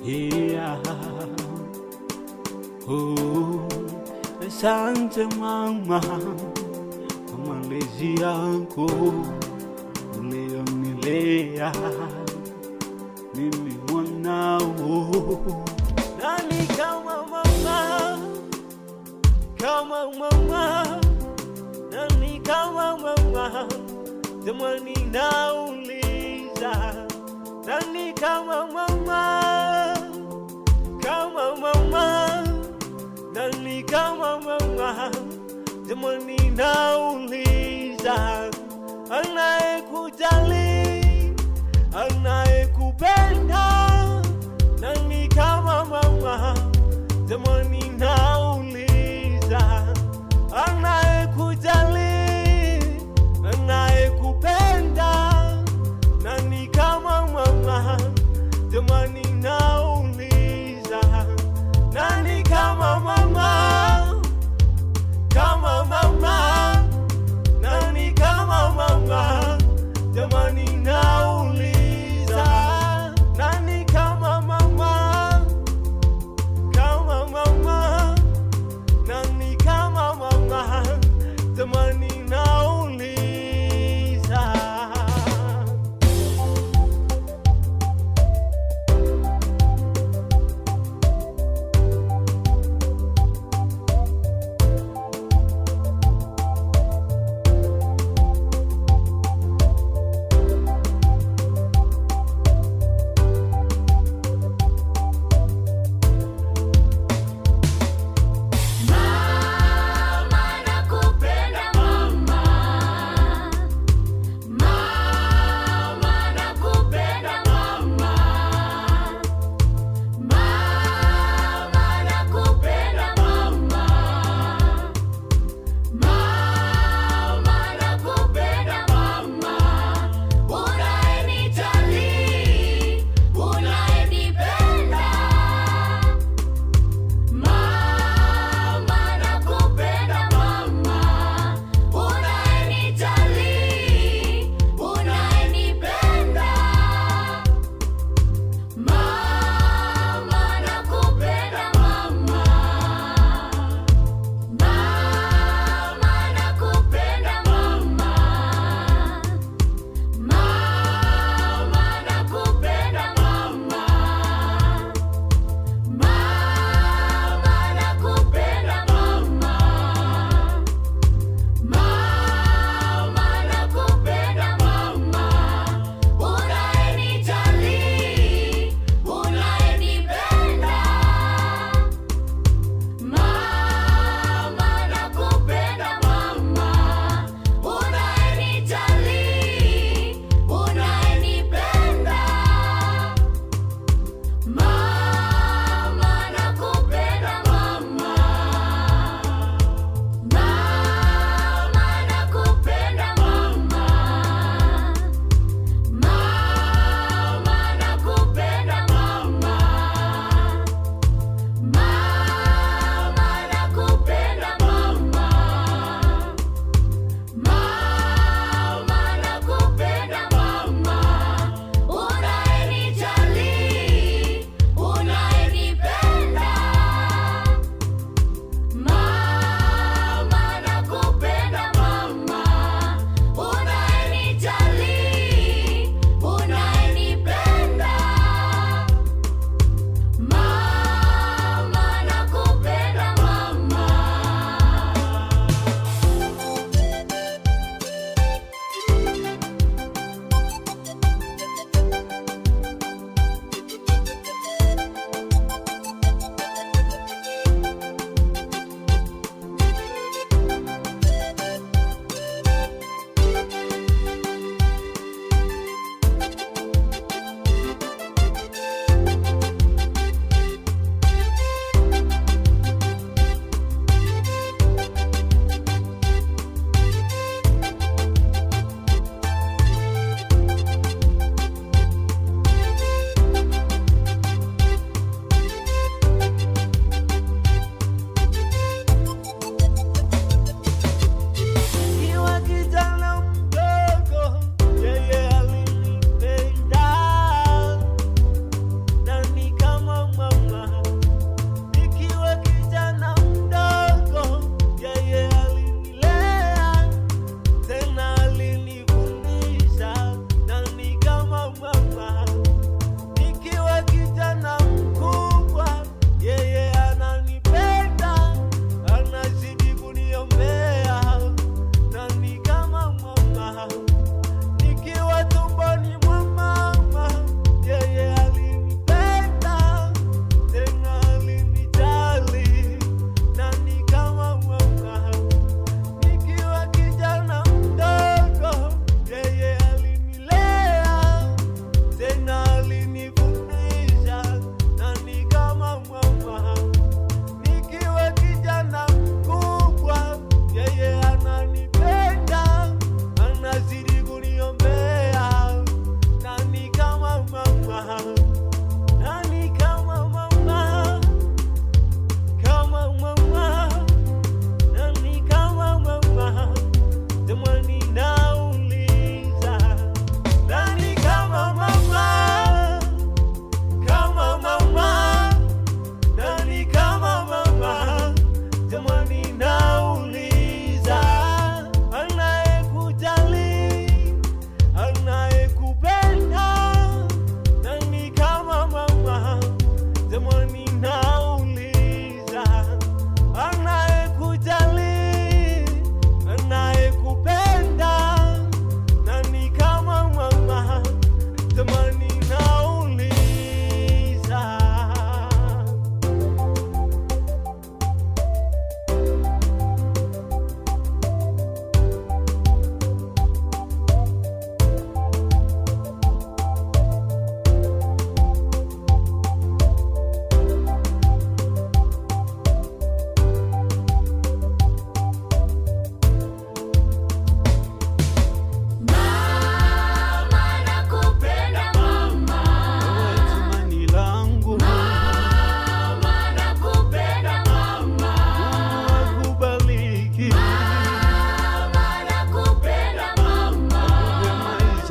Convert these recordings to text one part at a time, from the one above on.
Yeah. Oh, asante mama kwa malezi yako ulionilea mimi mwanao. Nani kama mama, kama mama, nani kama mama? Jamani nauliza, nani kama mama, kama mama, nani kama mama? Jamani nauliza, anayekujali, anayekupenda, nani kama mama? Jamani nauliza, anayekujali, anayekupenda, nani kama mama? Jamani nauliza, nani kama mama? Kama mama, nani kama mama? Jamani nauliza.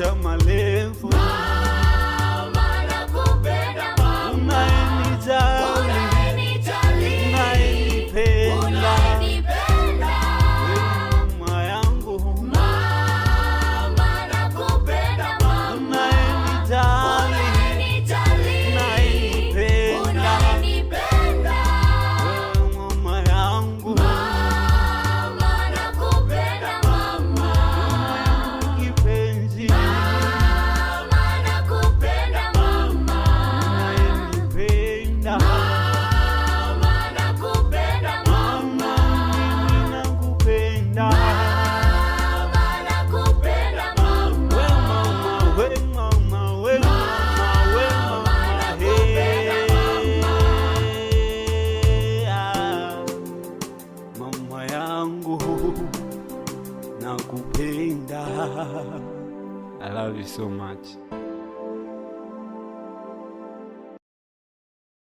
maisha marefu. Mama nakupenda mama, unayenijali, unayenipenda, mama yangu. Mama nakupenda mama, unayenijali, unayenipenda, mama yangu. Mama nakupenda mama, kipenzi, mama nakupenda mama, unayenipenda, mama nakupenda mama, mimi nakupenda. mama nakupenda mama, We mama, we mama, we mama, hey, mama yangu nakupenda. I love you so much.